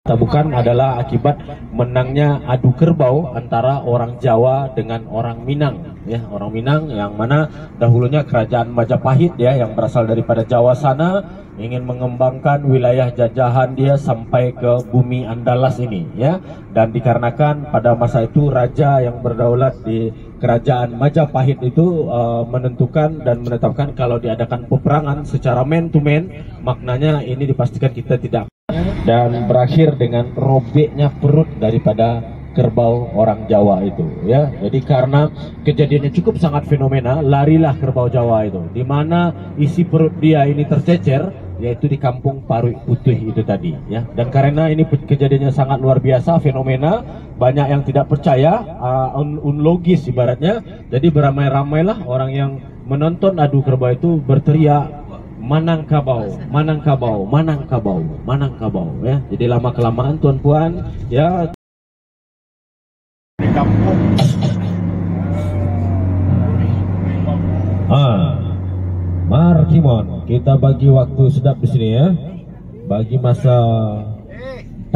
Bukan adalah akibat menangnya adu kerbau antara orang Jawa dengan orang Minang, ya, orang Minang yang mana dahulunya kerajaan Majapahit, ya, yang berasal daripada Jawa sana, ingin mengembangkan wilayah jajahan dia sampai ke bumi Andalas ini, ya, dan dikarenakan pada masa itu raja yang berdaulat di kerajaan Majapahit itu menentukan dan menetapkan kalau diadakan peperangan secara man to man, maknanya ini dipastikan kita tidak, dan berakhir dengan robeknya perut daripada kerbau orang Jawa itu, ya. Jadi karena kejadiannya cukup sangat fenomena, larilah kerbau Jawa itu, di mana isi perut dia ini tercecer, yaitu di kampung Parui Putih itu tadi, ya. Dan karena ini kejadiannya sangat luar biasa, fenomena, banyak yang tidak percaya, unlogis ibaratnya. Jadi beramai-ramailah orang yang menonton adu kerbau itu berteriak, Manangkabau, Manangkabau, Manangkabau, Manangkabau, ya. Jadi lama kelamaan tuan puan, ya. Di kampung. Markimon, kita bagi waktu sedap di sini, ya. Bagi masa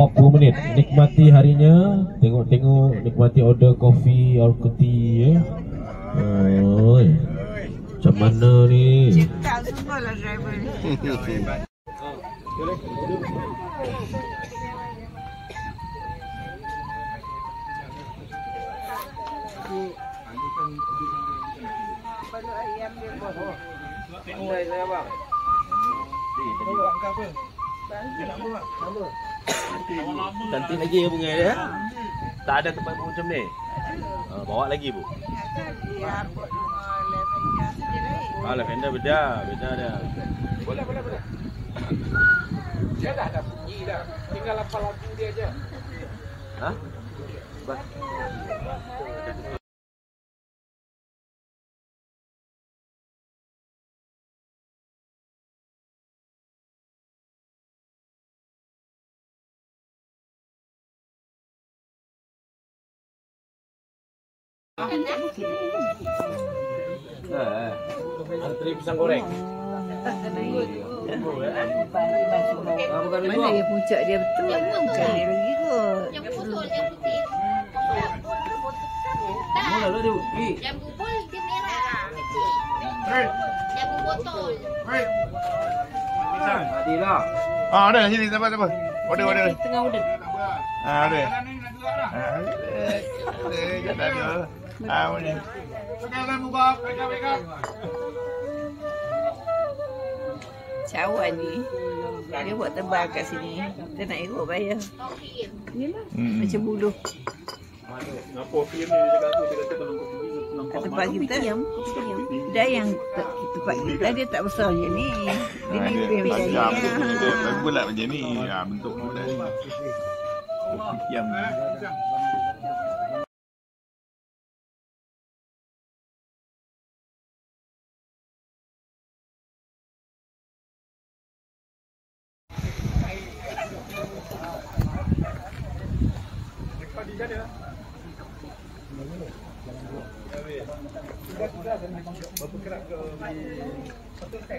40 menit, nikmati harinya, tengok-tengok, nikmati order kopi or tea, ya. Macam mana ni? Cinta semua lah driver ni. Kalau ayam dia bodoh. Pandai saya bang. Bawa ke apa? Nak bawa apa? Cantik lagi ya bunga dia. Tak ada tempat bunga macam ni. Bawa lagi bu. Ya, Lavender beda dia. Boleh. Dia dah ada bunyi dah. Tinggal hafal lagu dia aja. Hah? Antri pisang goreng. Mana yang puncak dia betul? Bukan dia lagi kot. Yang botol, yang putih. Mana lah dia putih? Yang bubul dia merah, kecil. Yang botol. Adilah. Ada sini siapa? Order. Tengah order. Ada. Boleh. Sekarang buka, pegang. Cawan ni. Dia buat tebal kat sini. Kita nak ikut bayar. Yalah. Macam buluh. Kat tempat kita dah yang tempat kita dia tak besar macam ni. Dia nipis macam ni. Bulat macam ni. Bentuk bulat ni. Yang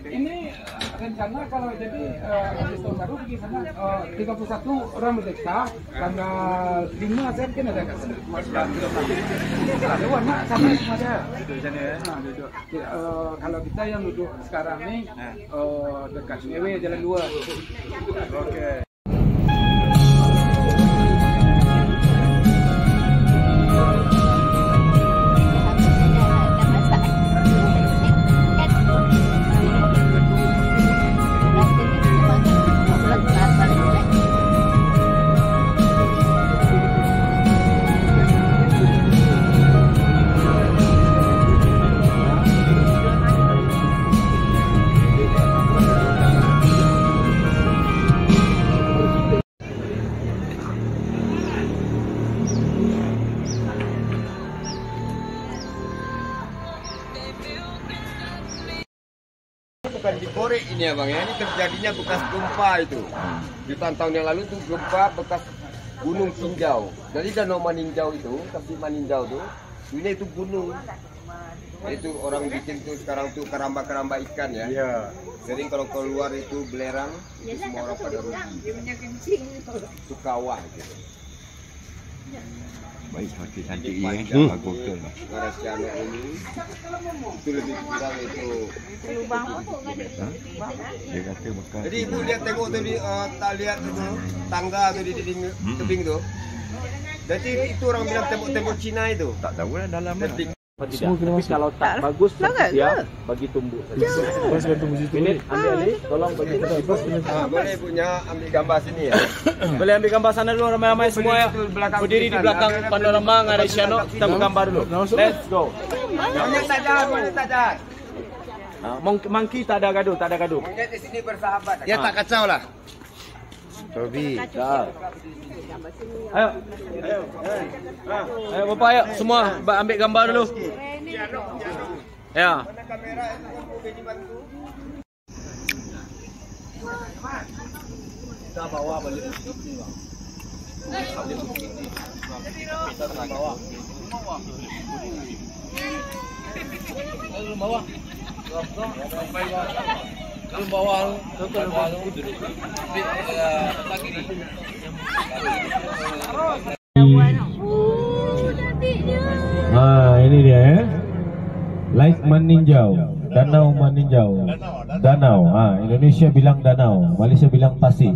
ini rencana kalau jadi habis tahun baru pergi sana 31 orang merdeka, tanggal 5 saya mungkin ada kat sana. Lewat nak sama semua ada. Kalau kita yang duduk sekarang ni dekat Sungai Jalan 2. Okey. Bukan dikorek ini abang ya, ini terjadinya bekas gempa itu. Di tahun yang lalu itu gempa bekas gunung tinjau. Dari danau Maninjau itu, kasih Maninjau itu, ini itu gunung. Itu orang bikin tuh sekarang tuh keramba-keramba ikan ya. Iya. Sering kalau keluar itu belerang, itu semua orang pada rugi. Itu kawah gitu. Baik hati cantik Ini ya. panjang. Bagus betul. Marasiano ini itu lebih kurang itu. Dia kata makan. Jadi ibu lihat tengok tadi tak lihat itu tangga tu di dinding tebing tu. Jadi itu orang bilang tembok-tembok Cina itu. Tak tahu lah dalam mana. Tebing. Tapi kalau tak bagus dia bagi tumbuk saja. Minit ambil alih, tolong bagi tumbuk. Boleh ibunya ambil gambar sini ya. Boleh ambil gambar sana dulu ramai-ramai semua ya. Berdiri di belakang panorama Marasiano, kita bergambar dulu. Let's go. Monyet tak ada, monyet tak ada. Monkey tak ada gaduh, tak ada gaduh. Monyet di sini bersahabat. Ya tak kacau lah. Tobi. Ayo. Ayo Bapak ayo semua ambil gambar dulu. Ya. Mana kamera itu boleh dibantu? Kita bawa balik. Ini dia ya. Lake Meninjau, Danau Meninjau. Danau. Indonesia bilang danau, Malaysia bilang tasik.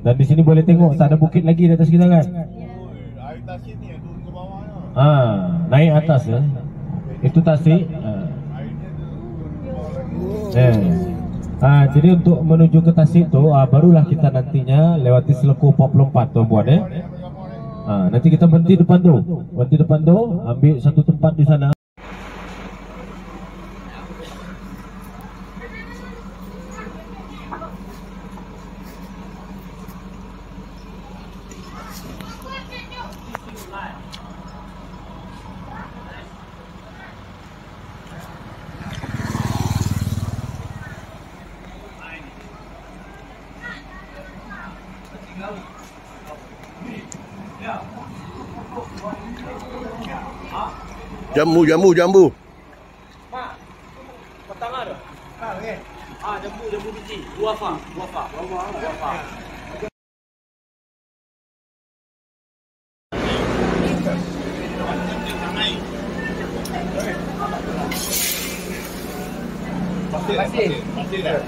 Dan di sini boleh tengok tak ada bukit lagi di atas kita kan? Air tasik ni turun ke bawah. Naik atas ya. Itu tasik. Jadi untuk menuju ke Tasik tu barulah kita nantinya lewati Seleku 44 tuan-puan ya. Nanti kita berhenti depan tu. Ambil satu tempat di sana. Jambu. Petang ada? Okey. Jambu biji. Guava. Pasir dah.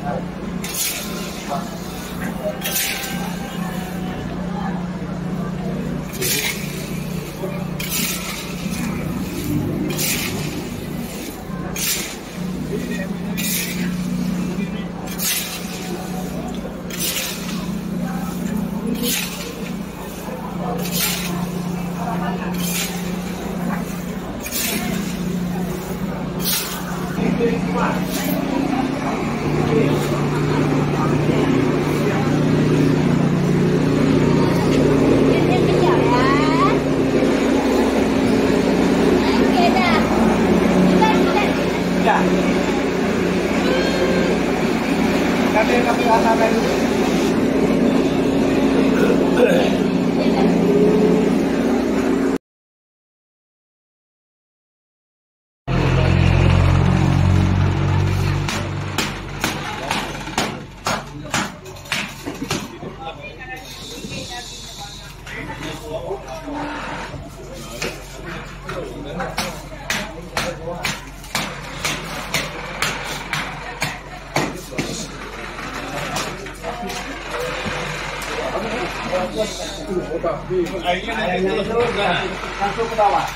Langsung ke bawah.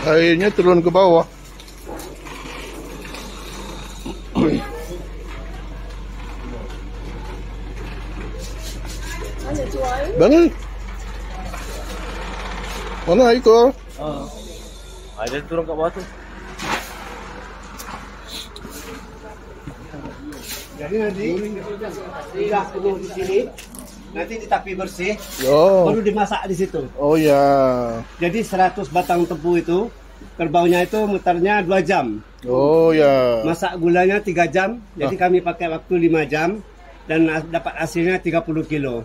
Airnya turun ke bawah. Bangun. Mana air kau? Ada turun kat bawah tu. Jadi nanti 30 di sini, nanti ditapi bersih, Oh. baru dimasak di situ. Oh ya. Jadi 100 batang tebu itu, kerbaunya itu mutarnya 2 jam. Oh ya. Masak gulanya 3 jam, jadi kami pakai waktu 5 jam dan dapat hasilnya 30 kilo.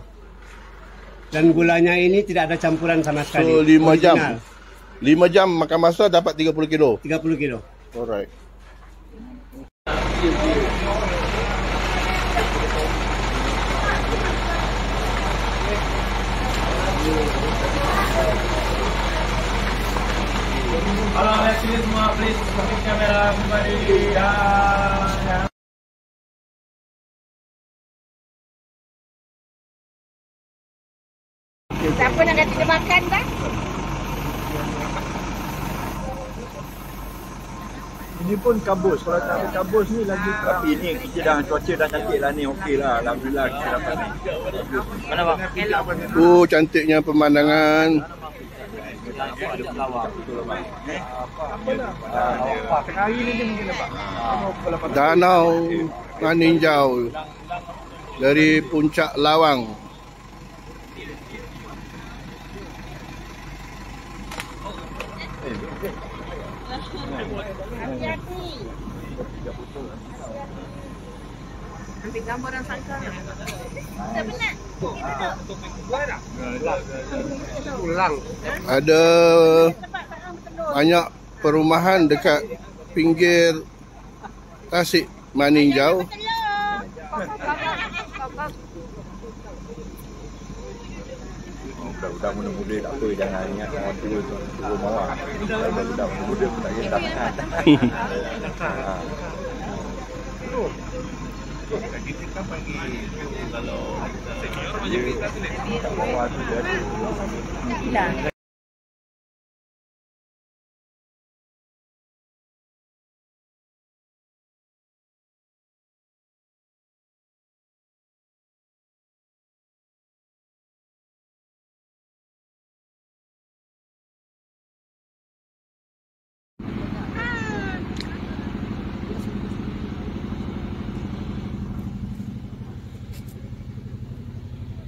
Dan gulanya ini tidak ada campuran sama sekali. So 5 jam. Original. 5 jam makan masa dapat 30 kilo. 30 kilo. Alright. Halo, sini semua, please, pakai kamera kembali. Ya. Siapa nak kata dia makan, bang? Ini pun kabus. Kalau tak ada kabus ni lagi. Tapi ni kita dah cuaca dah cantik lah ni. Okey lah. Alhamdulillah kita dapat ni. Mana bang? Oh, cantiknya pemandangan. Tengah hari ni dia mungkin dapat. Danau Maninjau dari puncak Lawang. Ambil gambar dan sangka. Tak benar. Ada banyak perumahan dekat pinggir Tasik Maninjau. Budak-budak muda-muda tak apa. Jangan ingat orang tua tu. Turun bawah. Budak-budak muda pun tak kisah makan. Jadi kita bagi kalau senior macam kita tu Tak bawah tu dia ada.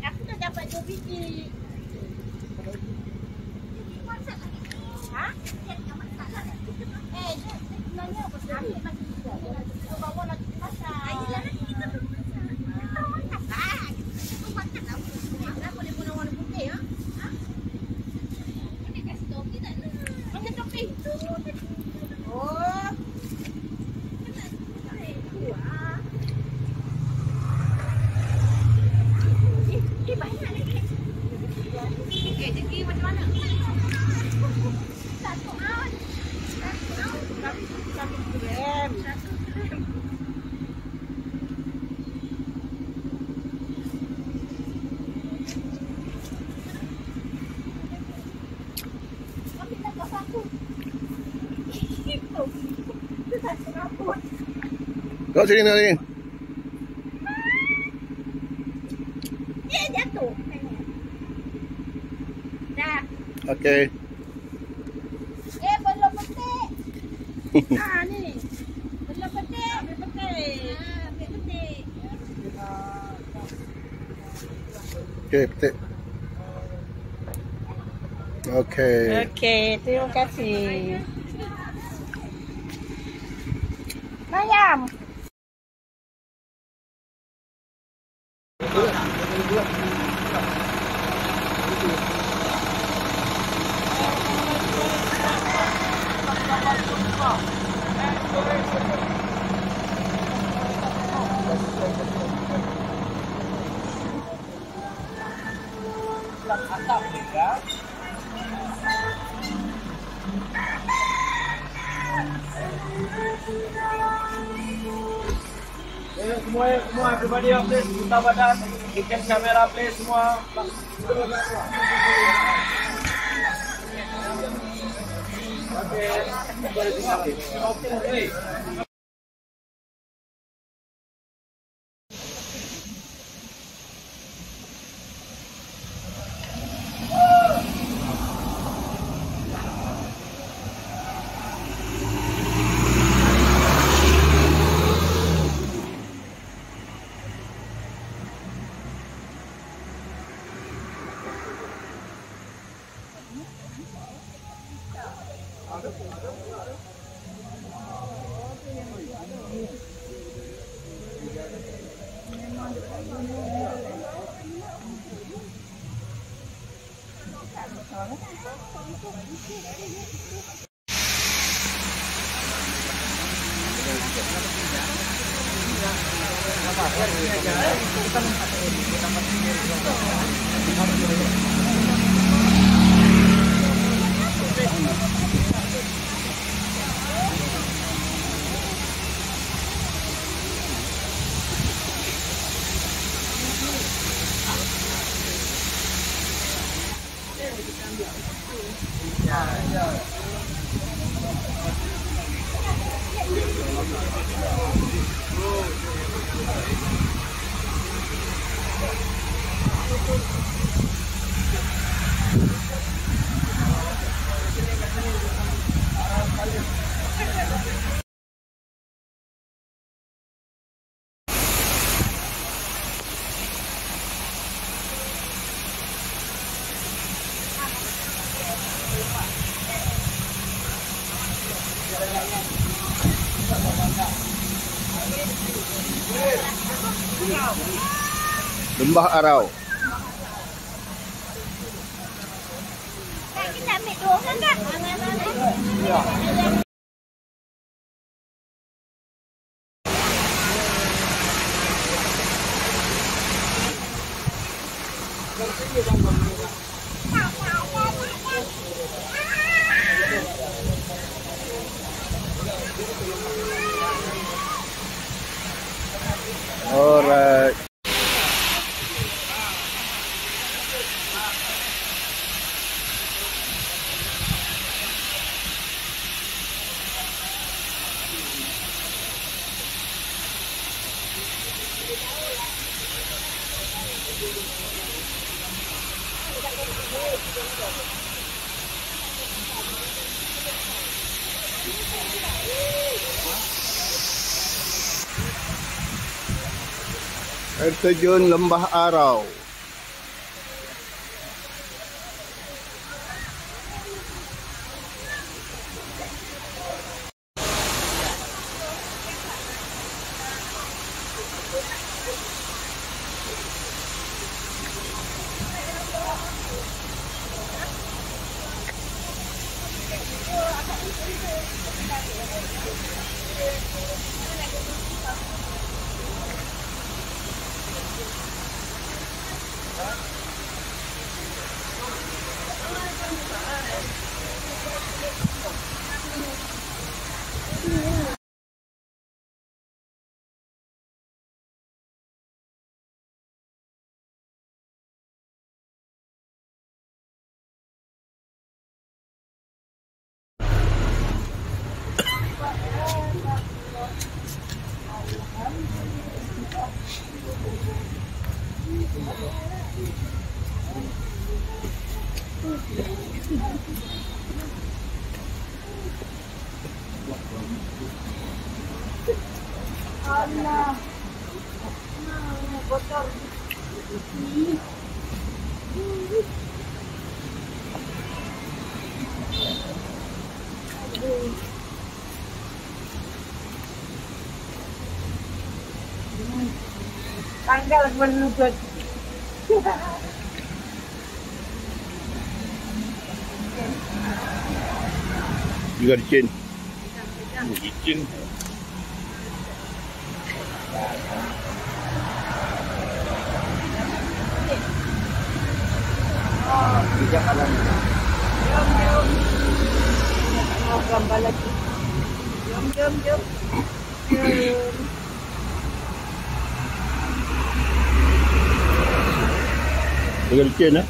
Aku dah dapat 2 biji. Masak lagi. Ha? Dia nak masak lagi. Dia sebenarnya apa sih? Ambil lagi juga. Dia bawa lagi masak. Ayolah nanti kita tu masak. Kita masak. Kita masak lah. Kenapa boleh guna warna putih ya? Ha? Mana kasih topi tak nak? Mana topi tu? Oh. Banyak lagi. Okey, jadi macam mana? Satu aun. Satu gram. Ambillah kau satu. Itu. Itu satu rambut. Tengok sini, tengok sini. Dia jatuh. Dah. Okey. Belum petik. Ni. Belum petik. Ambil petik. Ambil petik. Okey, petik. Okey. Okey, terima kasih. Mayam. Semua everybody please buka badan, ikan kamera please semua. Okay. Lembah Arau. Kita ambil dua orang kan? Alright. Air terjun Lembah Arau. Tanggal menuntut. Juga licin. Licin. Bijak alam. Mau gambar lagi. Jom. Juga licin eh.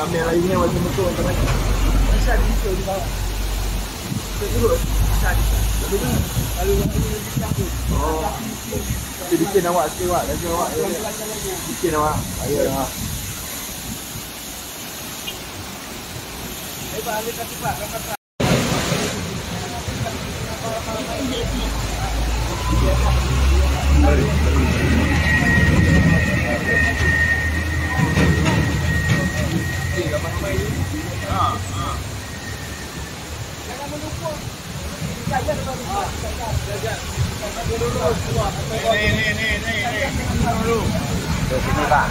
ambil lainnya macam betul macam mana. Bisa bisa di bawah. Terus lalu oh. Jadi bikin awak sikit awak, lagi awak. Bikin awak. Ayo dah. Pak, ambil kasih Pak, gambar Pak. Ini Pak.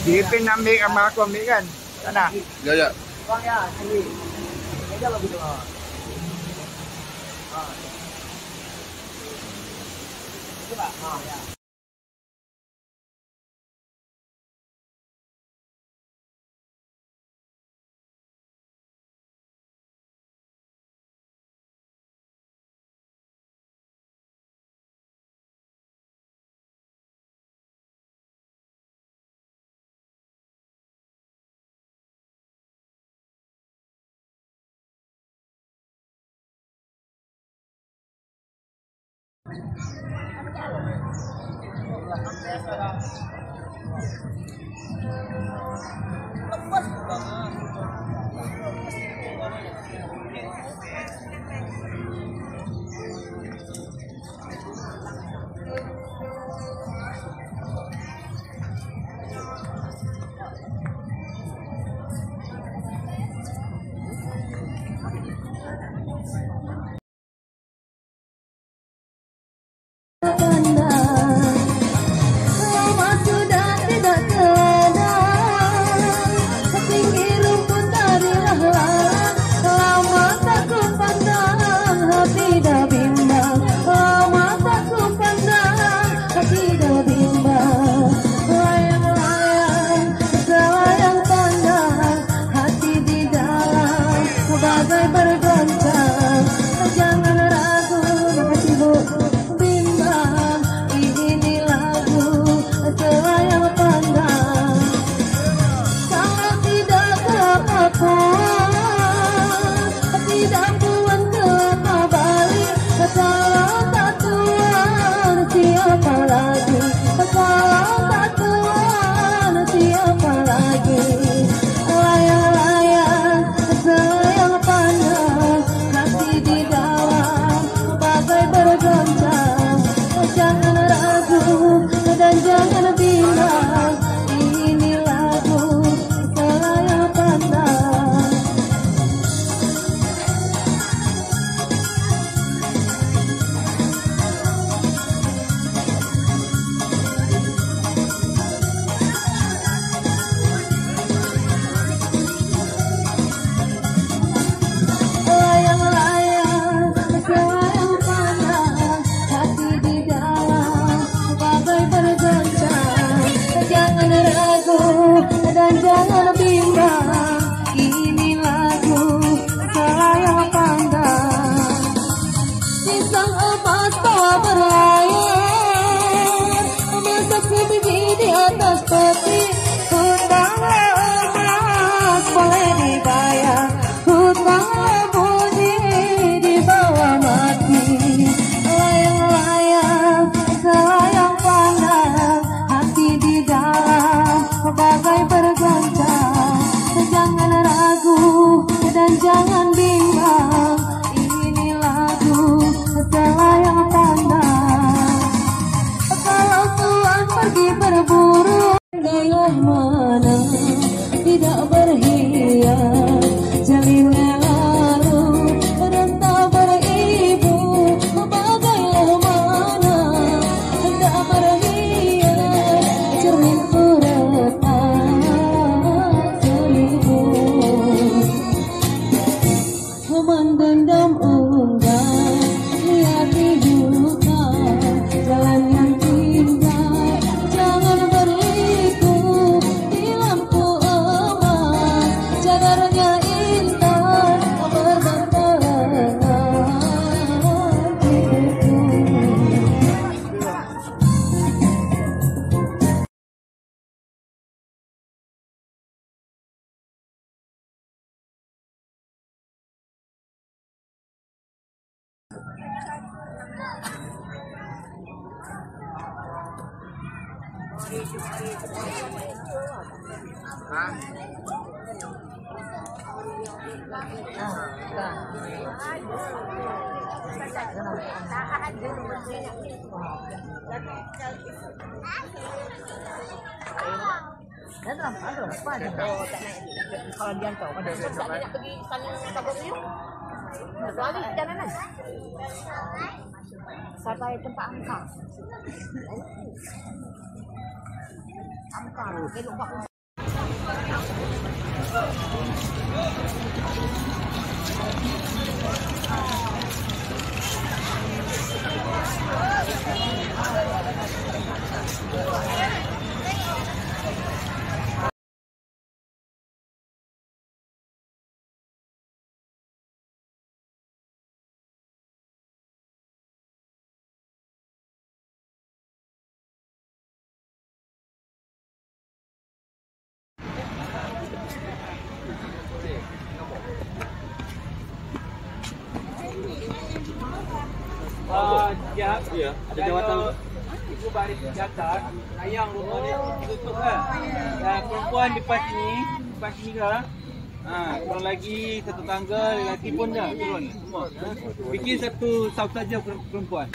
Dipin ambil sama aku ambil kan? Tak nak? Ya, ya. Bang ya, sini. Meja lah begitu. Coba. Ya. Lama sudah tidak terada, setinggi rumput dari lalang, lama tak ku pandang. Kalau dia tahu, kalau dia nak pergi sana tabung ni, soalnya jalanan. Sampai tempat angkar. Angkar, elok bak. Ya, ada jawatan. Ibu baris jakat, sayang rumah dia tutup kan. Dan perempuan di pas ni dah. Kurang lagi satu tangga, lelaki pun dah turun semua. Bikin satu sub saja perempuan.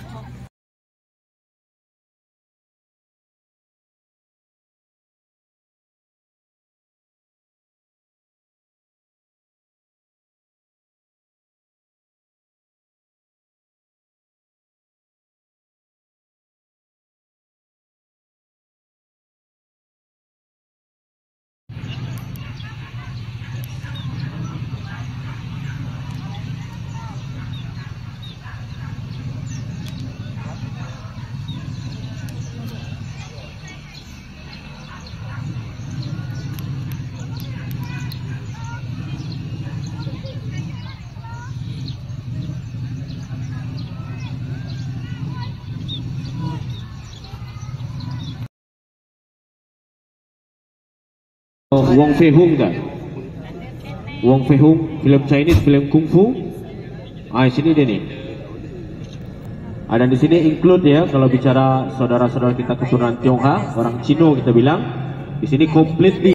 Wong Fei Hung kan? Wong Fei Hung, film Chinese, film Kung Fu. Sini dia ni. Dan di sini include ya, kalau bicara saudara-saudara kita keturunan Tionghoa, orang Cina kita bilang, di sini completely.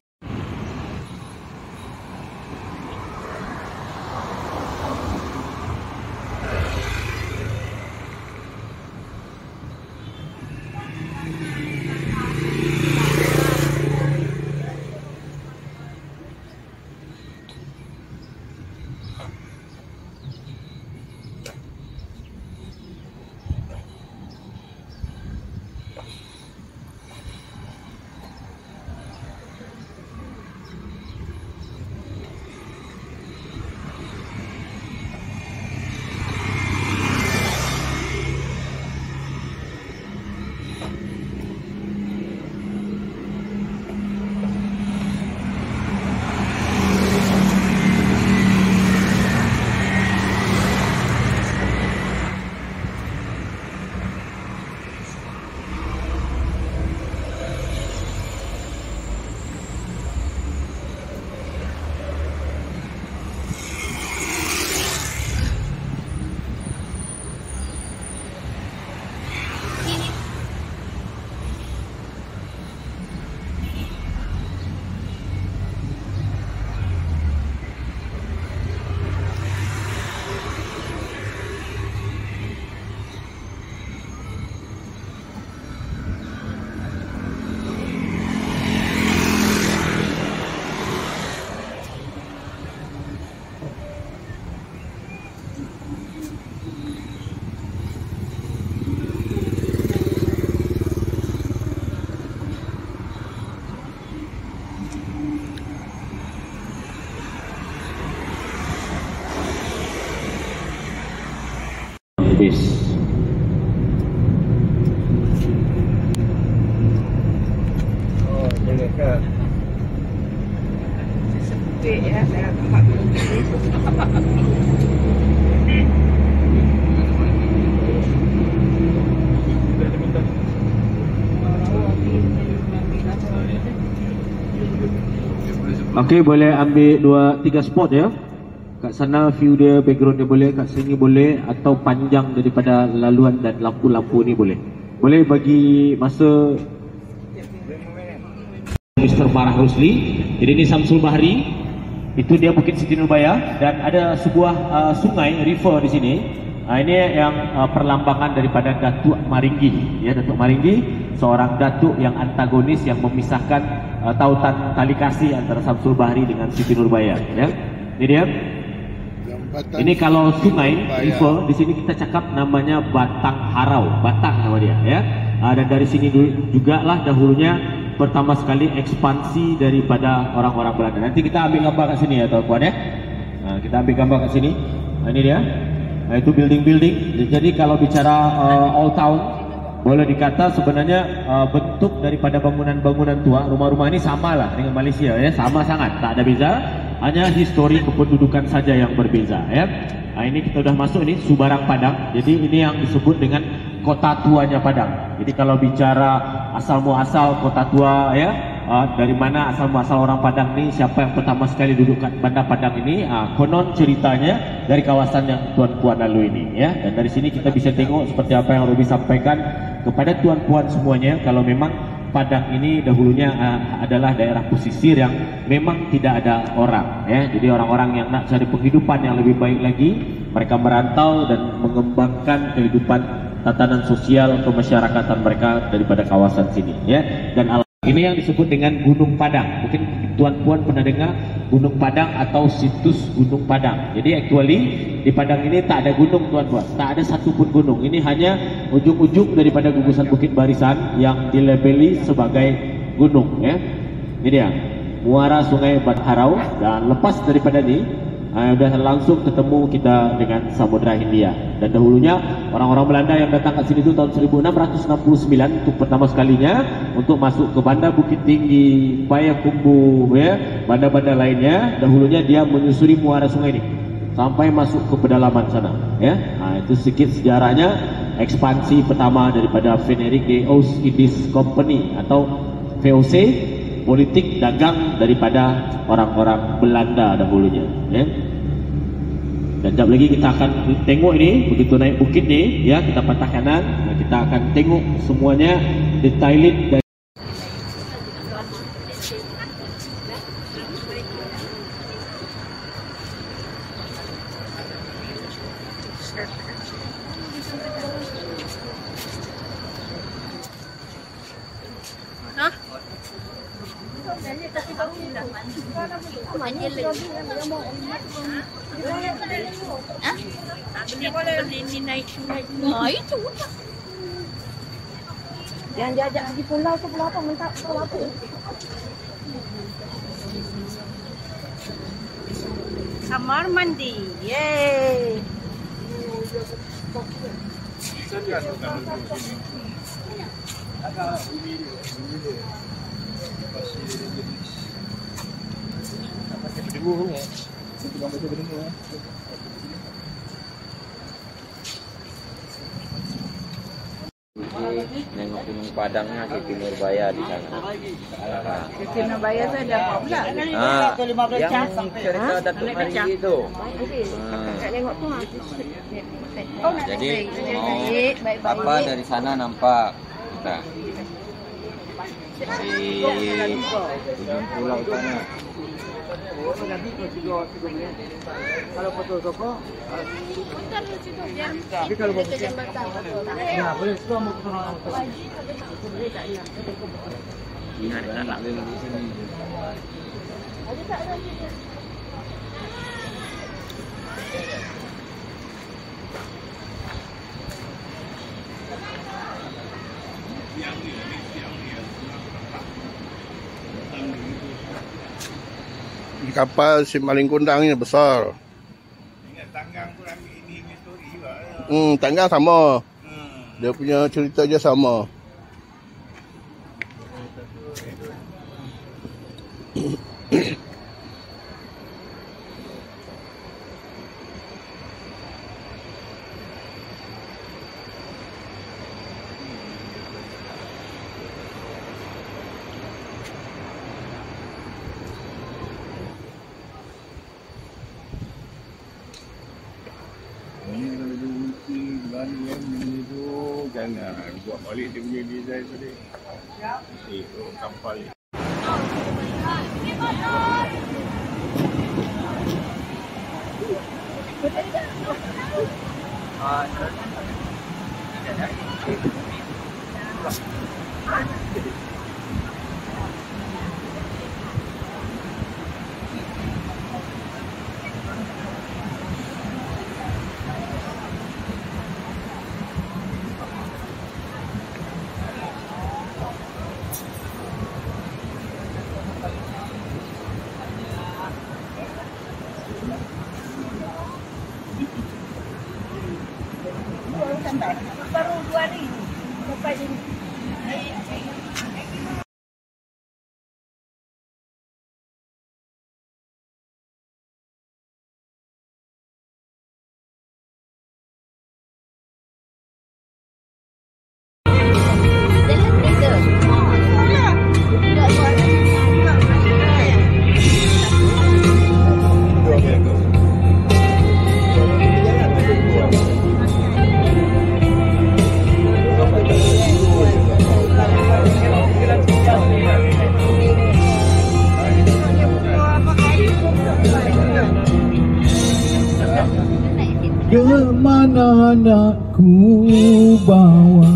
Habis. Boleh ke? Seputih ya, saya tempat Okey, boleh ambil 2-3 spot ya. Kat sana view dia, background dia boleh, kat sini boleh, atau panjang daripada laluan dan lampu-lampu ni boleh. Boleh bagi masa Mr. Marah Rusli. Jadi ini Samsul Bahri, itu dia Bukit Siti Nurbaya, dan ada sebuah sungai, river di sini. Ini yang perlambangan daripada Datuk Maringgi, ya, Datuk Maringgi, seorang datuk yang antagonis yang memisahkan tautan tali kasih antara Samsul Bahri dengan Siti Nurbaya, ya. Ini dia. Ini kalau sungai, river, di sini kita cakap namanya Batang Harau, Batang nama dia, ya. Dan dari sini juga lah dahulunya pertama sekali ekspansi daripada orang-orang Belanda. Nanti kita ambil gambar kat sini ya tuan-tuan, ya. Kita ambil gambar kat sini. Ini dia. Itu building-building. Jadi kalau bicara old town, boleh dikata sebenarnya bentuk daripada bangunan-bangunan tua, rumah-rumah ini sama lah dengan Malaysia, ya, sama sangat, tak ada beza. Hanya histori kependudukan saja yang berbeza, ya. Ini kita sudah masuk ini Subarang Padang. Jadi ini yang disebut dengan kota tuanya Padang. Jadi kalau bicara asal muasal kota tua, ya, dari mana asal muasal orang Padang ini, siapa yang pertama sekali duduk kat Bandar Padang ini, konon ceritanya dari kawasan yang tuan-puan lalu ini, ya. Dan dari sini kita bisa tengok seperti apa yang Robi sampaikan kepada tuan-puan semuanya, kalau memang Padang ini dahulunya adalah daerah pesisir yang memang tidak ada orang, ya. Jadi orang-orang yang nak cari penghidupan yang lebih baik lagi, mereka merantau dan mengembangkan kehidupan tatanan sosial kemasyarakatan mereka daripada kawasan sini, ya. Dan ini yang disebut dengan Gunung Padang. Mungkin tuan-puan pernah dengar Gunung Padang atau situs Gunung Padang. Jadi actually di Padang ini tak ada gunung, tuan-puan. Tak ada satu pun gunung. Ini hanya ujung-ujung daripada gugusan Bukit Barisan yang dilabeli sebagai gunung, ya. Ini dia muara Sungai Batang Harau, dan lepas daripada ini sudah langsung ketemu kita dengan Samudra Hindia. Dan dahulunya orang-orang Belanda yang datang ke sini itu tahun 1669 untuk pertama sekalinya untuk masuk ke Bandar Bukit Tinggi, Payakumbuh, ya, bandar-bandar lainnya. Dahulunya dia menyusuri muara sungai ini sampai masuk ke pedalaman sana, ya. Itu sedikit sejarahnya ekspansi pertama daripada Venerik de Oost Indies Company atau VOC, politik dagang daripada orang-orang Belanda dahulunya, ya. Dan jap lagi kita akan tengok ini, begitu naik bukit ni, ya, kita patah kanan, kita akan tengok semuanya detailin dari itu. Jangan diajak pergi pulau ke pulau apa, mentak pulau apa. Kamar mandi. Yeay. Nengok Gunung Padangnya Siti Nurbaya di sana. Siti Nurbaya tu ada apa pula? Yang cerita Datuk Maringgi itu. Tengok tu. Jadi apa dari sana nampak kita di ujung pulau sana. Kalau foto toko, Putar di situ biar tapi kalau ke jembatan. ya boleh semua mau foto orang foto. Ini ada nak di sini. Di kapal si Maling Kundang ini besar. Ingat tanggang pun ambil ini story juga. Tanggang sama. Dia punya cerita je sama. Jangan buat balik dia punya design tadi. Kapal. Baru 2 hari sampai ini. Kemana anakku bawa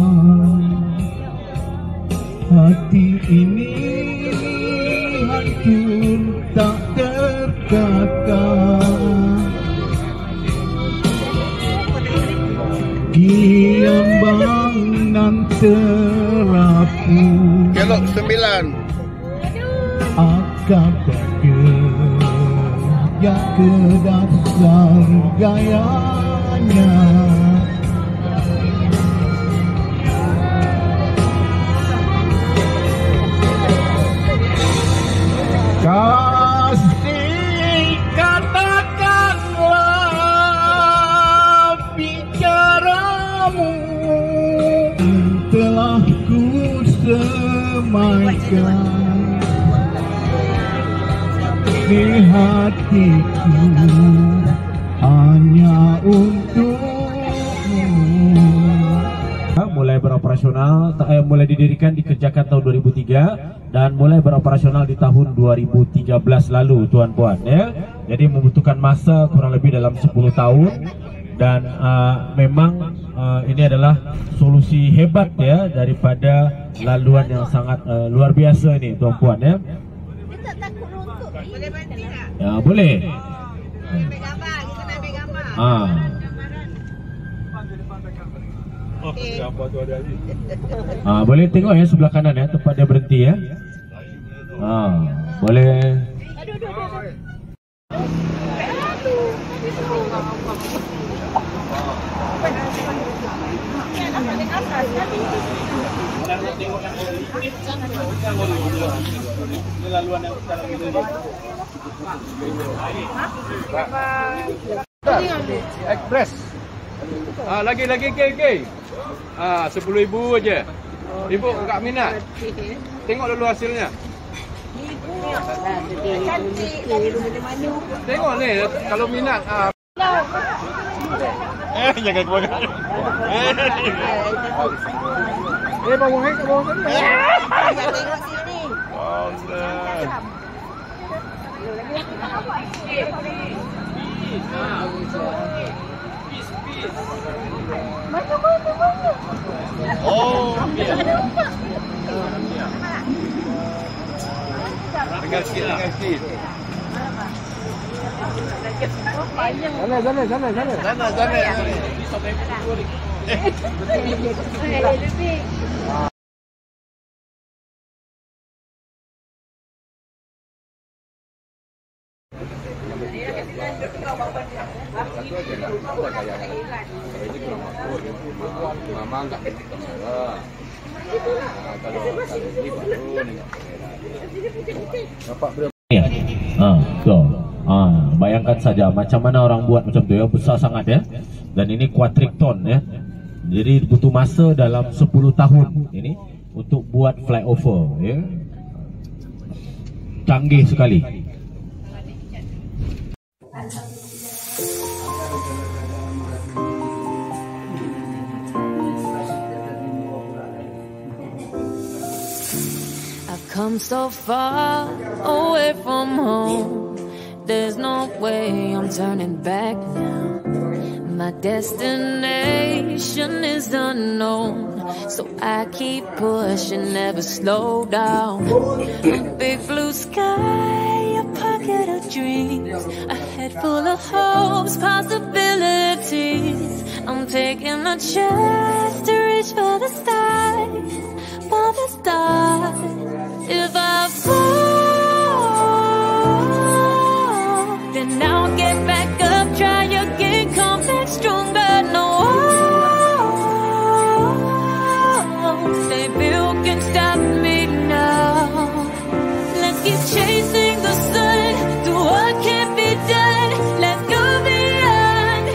hati ini hancur tak terkata, diambang nan terapu. Kelok 9 akan bergerak ke dasar gayanya. Kasih katakanlah bicaramu telah ku semaikan di hatiku hanya untukmu. Mulai beroperasional, mulai didirikan dikerjakan tahun 2003 dan mulai beroperasional di tahun 2013 lalu, tuan puan ya. Jadi membutuhkan masa kurang lebih dalam 10 tahun dan memang ini adalah solusi hebat ya daripada laluan yang sangat luar biasa ini, tuan puan ya. Ya boleh. Boleh tengok ya sebelah kanan ya tempat dia berhenti ya. Boleh. Express. Lagi KK. 10,000 aja. Ibu enggak minat. Tengok dulu hasilnya. Tengok ni kalau minat. Jangan keluar. Bawang ni, bawang ni. Tengok sini. Oh, tinggal sikit. Sana. Mama enggak kalau ini baru Ya. Bayangkan saja macam mana orang buat macam tu ya, besar sangat ya. Dan ini quadricton ya. Jadi butuh masa dalam 10 tahun ini untuk buat flyover ya. Canggih sekali. come so far away from home. There's no way I'm turning back now. My destination is unknown, so I keep pushing, never slow down. A big blue sky, a pocket of dreams, a head full of hopes, possibilities. I'm taking a chance to reach for the stars, for the stars. If I fall, then I'll get back up, try again, come back stronger. No, baby, you can stop me now. Let's keep chasing the sun, do what can't be done. Let's go beyond,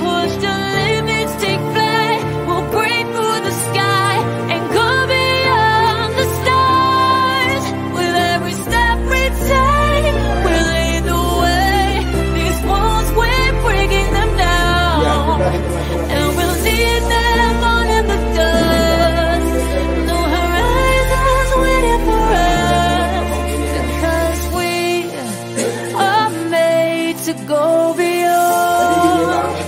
push the limits, take flight. We'll break through the sky and go beyond the stars. With every step we take, we'll lead the way. These walls, we're breaking them down, and we'll lead them on in the dust. No horizons waiting for us, because we are made to go beyond.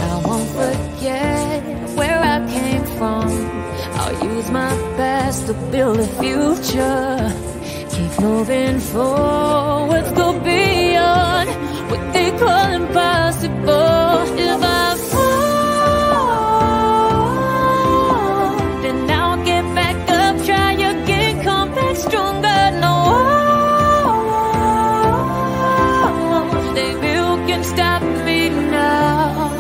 I won't forget where I came from. I'll use my best to build a future. Keep moving forward, go beyond what they call impossible. If I fall, then I'll get back up, try again, come back stronger. No, baby, you can stop me now.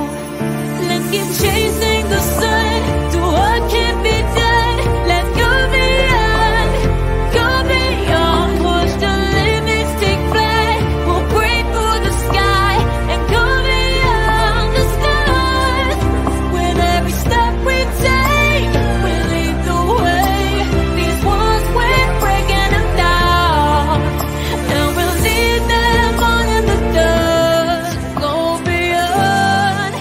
Let's keep chasing the sun, do what can't be done. Let's go beyond, push the limits, take flight. We'll break through the sky and go beyond the stars. With every step we take, we lead the way. These walls, we're breaking them down, and we'll lead them on in the dust. Go beyond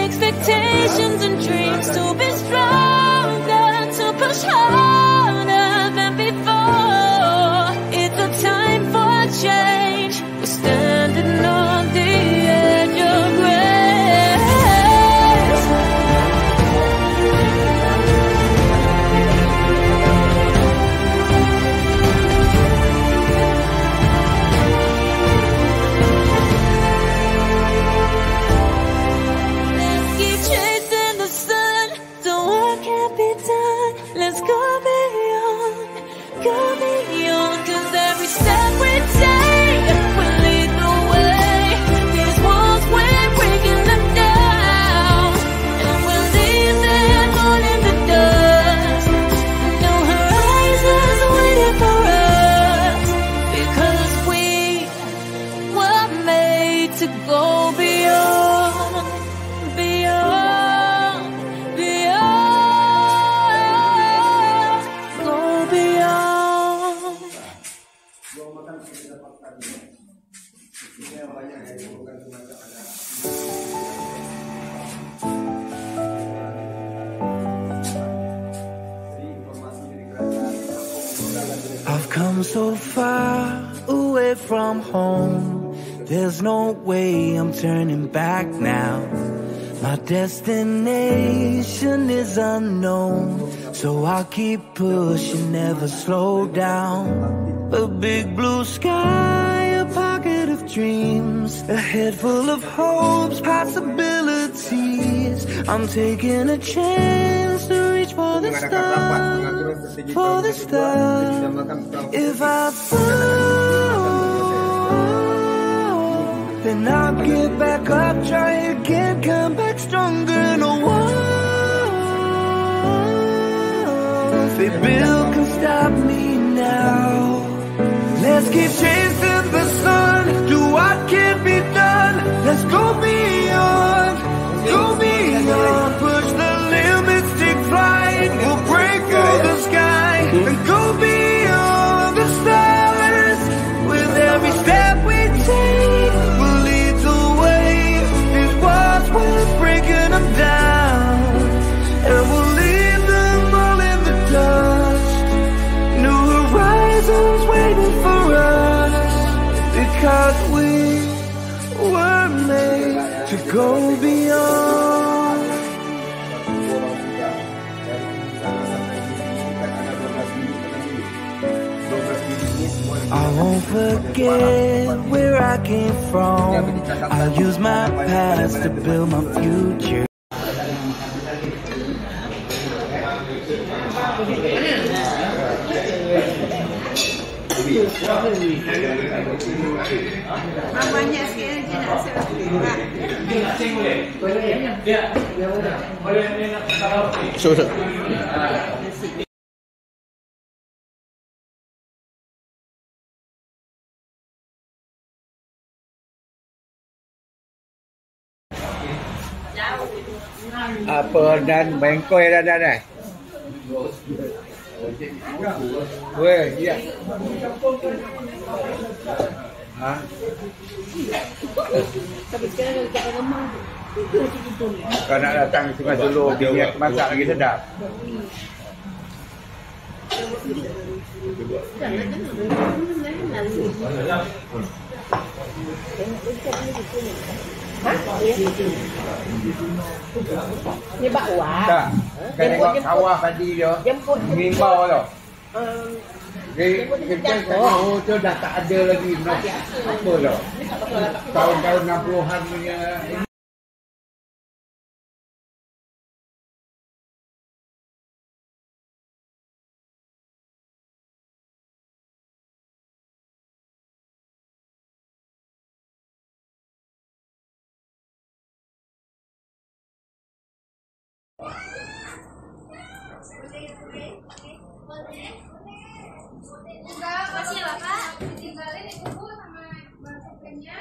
expectations and dreams, to be stronger, to push harder than before. It's a time for change. We're standing on the edge of grace. Let's keep chasing the sun, so what can't be done. Let's go beyond, 'cause every step we take will lead the way. These walls, we're breaking them down, and we'll leave them all in the dust. No horizons waiting for us, because we were made to go beyond, go beyond. I've come so far away from home. There's no way I'm turning back now. My destination is unknown, so I'll keep pushing, never slow down. A big blue sky, a pocket of dreams, a head full of hopes, possibilities. I'm taking a chance to reach for the stars, for the stars. If I fall, then I'll get back up, try again, come back stronger. No one, baby, you can stop me now. Let's keep chasing the sun, do what can't be done. Let's go beyond, push the limits, take flight. We'll break through the sky and go beyond the stars. With every step we take, we'll lead the way. These walls to go beyond. I won't forget where I came from. I'll use my past to build my future. Banyak sekali dia nak So. Apa dan bengkoi dah dah. Weh, iya. Ha? Tapi sekarang dekat rumah Kau nak datang ke Sungai Sulu, dia masak lagi sedap. Ni bawa. Tak. Kau tengok kawah tadi dia. Mimbau tu. Kita oh tu dah tak ada lagi apa dah. Tahun-tahun 60-an punya. Makasih ya Bapak. Tinggalin itu Bu sama masuknya.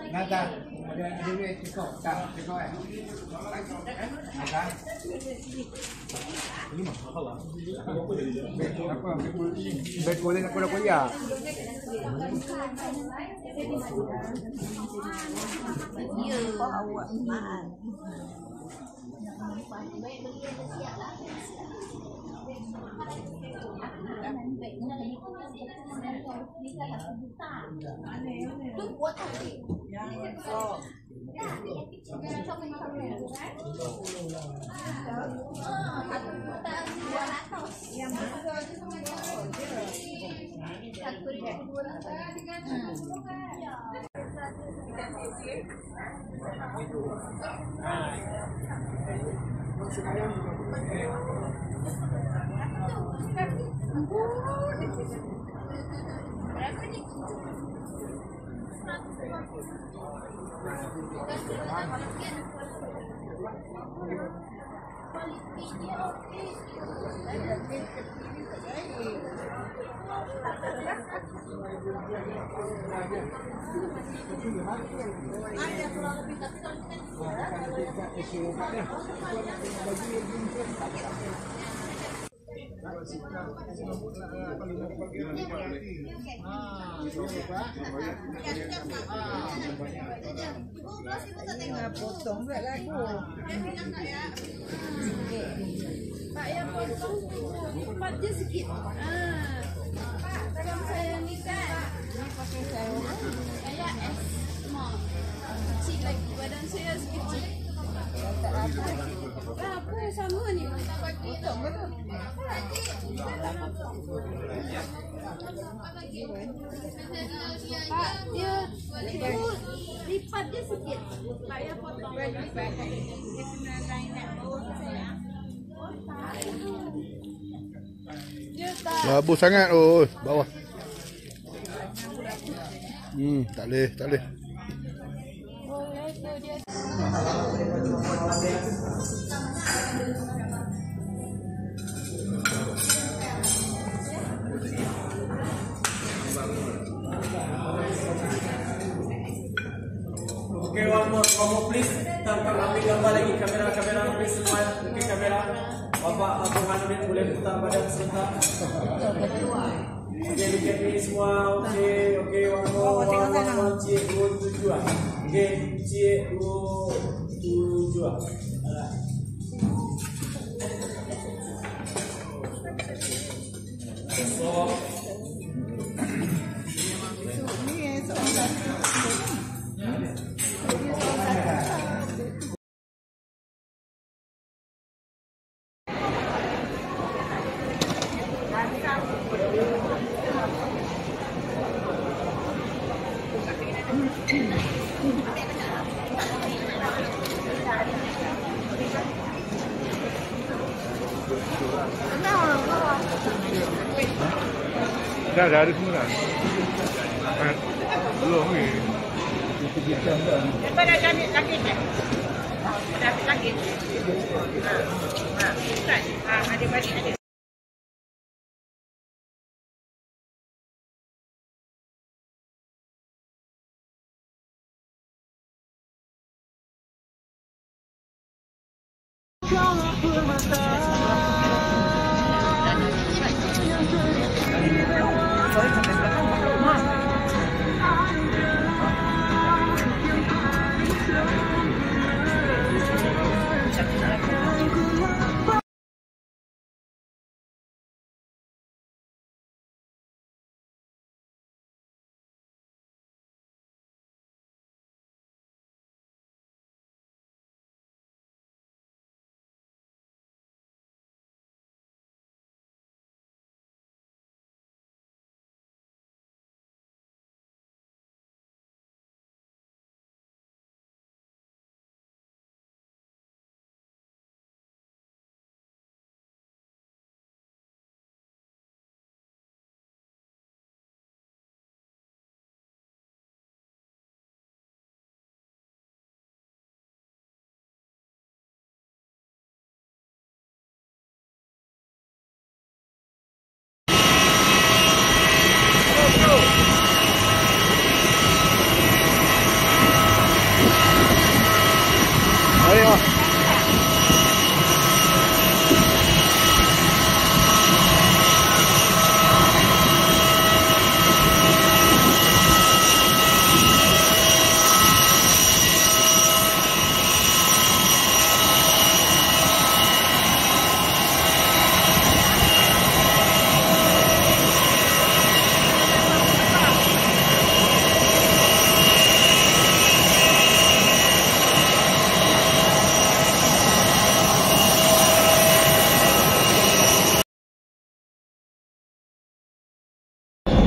Nada, dia cukup tak cukup eh. Nada. Ini mah apa? Berkulit aku dah kuliah. Ya, awak mahal. Potong pula lagu. Pak yang potong lipat je sikit. Pak, tolong saya ni kan. Ini pakai saya S small. Kecil lagi, badan saya sekecil. Tak apa, sama ni. Potong ke tu? Pak, dia lipat dia sikit. Pak yang potong. Labu sangat. Oh, bawah. Tak boleh, tak boleh. Okay, one more please. Tangkap ambil gambar lagi. Kamera please semua. Okay, kamera. Bapak Abang Hanuddin boleh putar badan sebentar. Okay, look at me semua. Okay, one more. Cik 27 lah. Okay, cik 27 lah. Dah ada semua dah. Belum ni. Daripada sakit kan? Dah sakit. Adik-adik ada.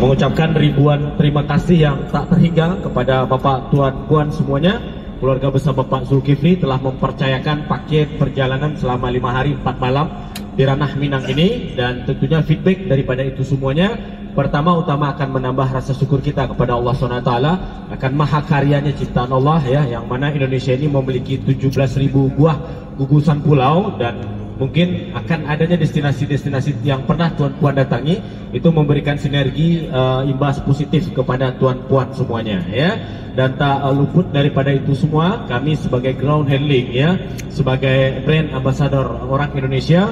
Mengucapkan ribuan terima kasih yang tak terhingga kepada Bapak, Tuan, Puan semuanya. Keluarga besar Bapak Zulkifli telah mempercayakan paket perjalanan selama 5 hari 4 malam di ranah Minang ini, dan tentunya feedback daripada itu semuanya pertama-utama akan menambah rasa syukur kita kepada Allah SWT akan maha karyanya ciptaan Allah ya, yang mana Indonesia ini memiliki 17.000 buah gugusan pulau, dan mungkin akan adanya destinasi-destinasi yang pernah Tuan Puan datangi itu memberikan sinergi imbas positif kepada Tuan Puan semuanya ya. Dan tak luput daripada itu semua, kami sebagai ground handling ya, sebagai brand ambassador orang Indonesia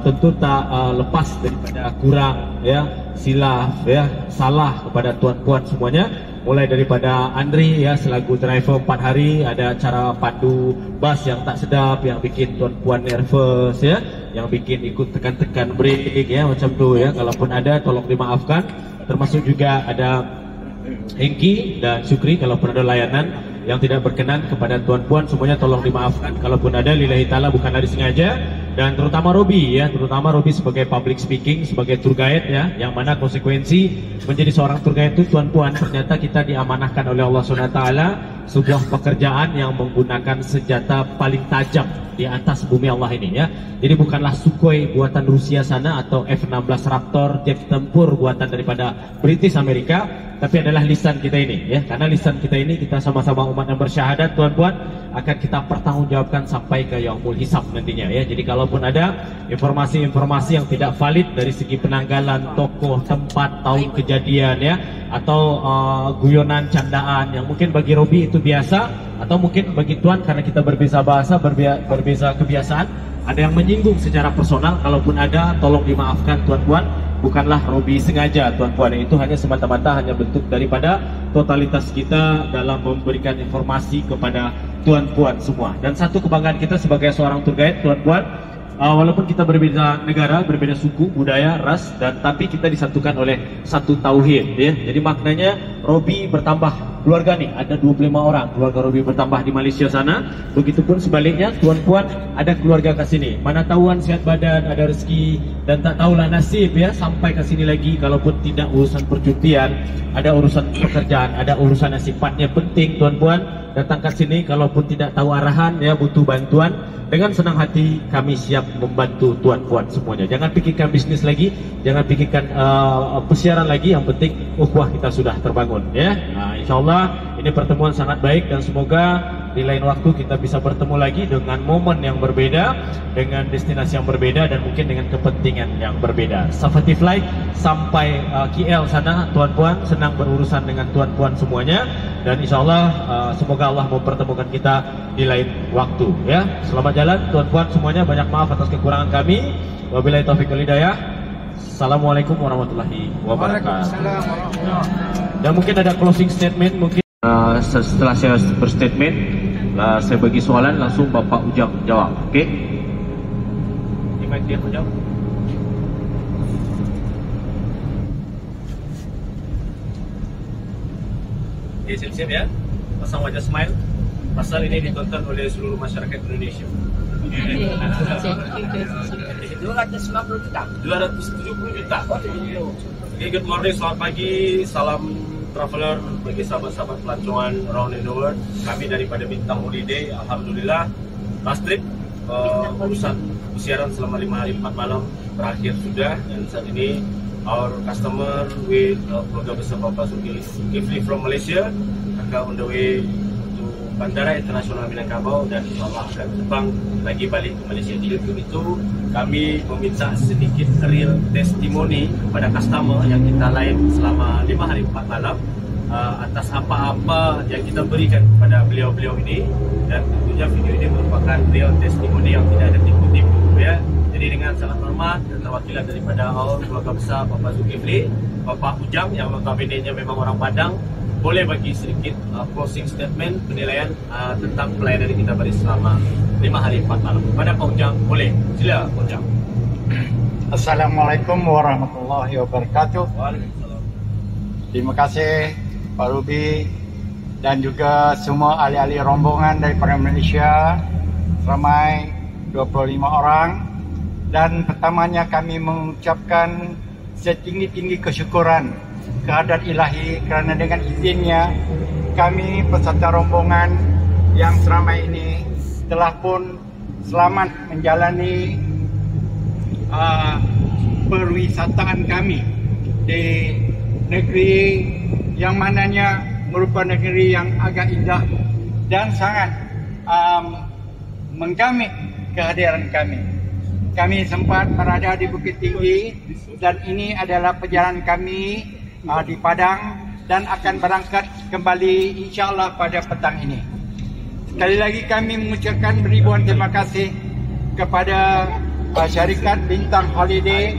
tentu tak lepas daripada kurang ya, silaf ya, salah kepada Tuan Puan semuanya. Mulai daripada Andri ya, selaku driver 4 hari, ada cara pandu bas yang tak sedap yang bikin Tuan Puan nervous ya, yang bikin ikut tekan-tekan brake ya, macam tu ya. Kalaupun ada tolong dimaafkan. Termasuk juga ada Hengki dan Syukri, kalaupun ada layanan yang tidak berkenan kepada Tuan Puan semuanya tolong dimaafkan. Kalaupun ada, lillahi ta'ala bukanlah disengaja. Dan terutama Robi ya, terutama Robi sebagai public speaking, sebagai tour guide ya, yang mana konsekuensi menjadi seorang tour guide itu Tuan Puan, ternyata kita diamanahkan oleh Allah SWT sebuah pekerjaan yang menggunakan senjata paling tajam di atas bumi Allah ini ya. Jadi bukanlah Sukhoi buatan Rusia sana atau F-16 Raptor jet tempur buatan daripada British Amerika, tapi adalah lisan kita ini ya. Karena lisan kita ini, kita sama-sama umat yang bersyahadat Tuan Puan, akan kita pertanggungjawabkan sampai ke yaumul hisab nantinya ya. Jadi kalaupun ada informasi-informasi yang tidak valid dari segi penanggalan tokoh, tempat, tahun kejadian ya, atau guyonan, candaan yang mungkin bagi Robi itu biasa, atau mungkin bagi Tuan karena kita berbeza bahasa, berbeza kebiasaan, ada yang menyinggung secara personal, kalaupun ada tolong dimaafkan Tuan Puan. Bukanlah Robi sengaja Tuan Puan, itu hanya semata-mata hanya bentuk daripada totalitas kita dalam memberikan informasi kepada Tuan Puan semua. Dan satu kebanggaan kita sebagai seorang tour guide Tuan Puan, walaupun kita berbeda negara, berbeda suku, budaya, ras, dan tapi kita disatukan oleh satu tauhid, ya. Jadi maknanya Robi bertambah keluarga nih, ada 25 orang keluarga Robi bertambah di Malaysia sana. Begitupun sebaliknya, tuan-puan ada keluarga ke sini. Mana tahuan sehat badan, ada rezeki, dan tak tahulah nasib ya sampai ke sini lagi. Kalaupun tidak urusan percutian, ada urusan pekerjaan, ada urusan yang sifatnya penting, tuan-puan datang ke sini. Kalaupun tidak tahu arahan ya, butuh bantuan, dengan senang hati kami siap membantu tuan-puan semuanya. Jangan pikirkan bisnis lagi, jangan pikirkan persiaran lagi. Yang penting ukhuwah kita sudah terbangun ya. Nah, insyaallah ini pertemuan sangat baik dan semoga di lain waktu kita bisa bertemu lagi dengan momen yang berbeda, dengan destinasi yang berbeda, dan mungkin dengan kepentingan yang berbeda. Safety Flight sampai KL sana, tuan-puan, senang berurusan dengan tuan-puan semuanya, dan insyaallah semoga Allah mempertemukan kita di lain waktu ya. Selamat jalan tuan-puan semuanya, banyak maaf atas kekurangan kami. Wabillahi taufiq wal hidayah. Assalamualaikum warahmatullahi wabarakatuh. Dan mungkin ada closing statement mungkin. Setelah saya berstatement, saya bagi soalan, langsung Bapak Ujang jawab. Okey? Ini dia Ujang. Okey, siap-siap ya. Pasang wajah smile. Pasal ini ditonton oleh seluruh masyarakat Indonesia. 290 juta. 270 juta. Okay, good morning, selamat pagi, salam traveler bagi sahabat-sahabat pelancongan around the world. Kami daripada Bintang Holiday, alhamdulillah last trip urusan siaran selama 5 hari 4 malam berakhir sudah, dan saat ini our customer with keluarga besar Bapak Zulkifli from Malaysia akan on the way to Bandara Internasional Minangkabau, dan insyaAllah akan terbang lagi balik ke Malaysia. Jadi untuk itu kami meminta sedikit real testimoni kepada customer yang kita layan selama 5 hari 4 malam atas apa-apa yang kita berikan kepada beliau-beliau ini, dan tentunya video ini merupakan real testimoni yang tidak ada tipu-tipu ya. Jadi dengan sangat hormat dan terwakilan daripada all keluarga besar Bapak Zulkifli, Bapak Ujang yang notabene-nya memang orang Padang, boleh bagi sedikit closing statement penilaian tentang pelayanan yang kita beri selama 5 hari 4 malam. Kepada Pak Ujang, boleh. Sila Pak Ujang. Assalamualaikum warahmatullahi wabarakatuh. Waalaikumsalam. Terima kasih Pak Ruby dan juga semua ahli-ahli rombongan daripada Malaysia, ramai 25 orang. Dan pertamanya kami mengucapkan setinggi-tinggi kesyukuran kehadrat ilahi kerana dengan izinnya kami peserta rombongan yang seramai ini telah pun selamat menjalani perwisataan kami di negeri yang mananya merupakan negeri yang agak indah dan sangat menggamit kehadiran kami. Kami sempat berada di Bukit Tinggi dan ini adalah perjalanan kami di Padang dan akan berangkat kembali insyaAllah pada petang ini. Sekali lagi kami mengucapkan ribuan terima kasih kepada syarikat Bintang Holiday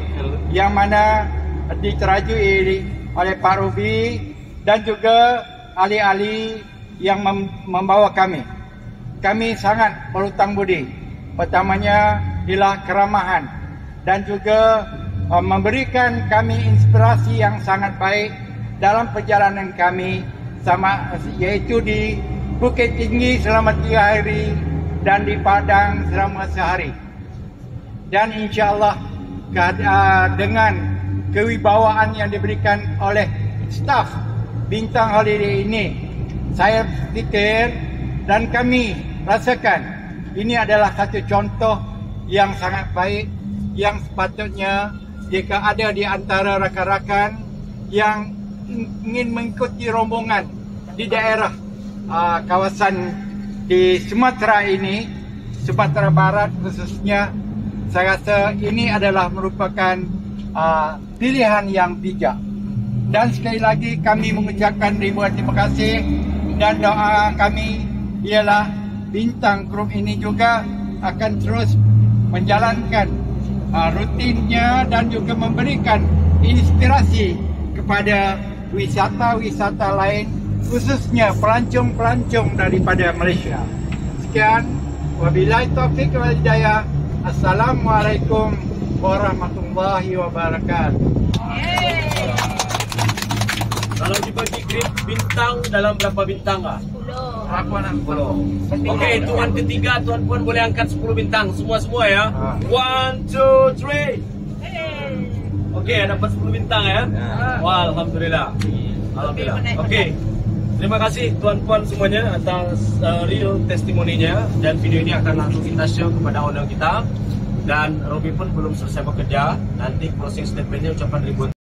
yang mana diterajui oleh Pak Ruby dan juga ahli-ahli yang membawa kami. Kami sangat berhutang budi. Pertamanya ialah keramahan dan juga memberikan kami inspirasi yang sangat baik dalam perjalanan kami, yaitu di Bukit Tinggi selama 3 hari dan di Padang selama sehari. Dan insyaAllah dengan kewibawaan yang diberikan oleh staf Bintang Holiday ini, saya fikir dan kami rasakan ini adalah satu contoh yang sangat baik yang sepatutnya jika ada di antara rakan-rakan yang ingin mengikuti rombongan di daerah kawasan di Sumatera ini, Sumatera Barat khususnya, saya rasa ini adalah merupakan pilihan yang bijak. Dan sekali lagi kami mengucapkan ribuan terima kasih dan doa kami ialah Bintang Group ini juga akan terus menjalankan rutinnya dan juga memberikan inspirasi kepada wisata-wisata lain, khususnya pelancong-pelancong daripada Malaysia. Sekian, wabillahi taufiq wal hidayah. Assalamualaikum warahmatullahi wabarakatuh. Kalau dibagi grade bintang dalam berapa bintang ah? 10. Oke, tuan ketiga, tuan puan boleh angkat 10 bintang. Semua ya. 1, 2, 3. Oke, dapat 10 bintang ya. Wah, alhamdulillah. Alhamdulillah. Oke. Terima kasih tuan puan semuanya atas real testimoninya, dan video ini akan langsung kita show kepada owner kita. Dan Robi pun belum selesai bekerja. Nanti closing statementnya ucapan ribuan.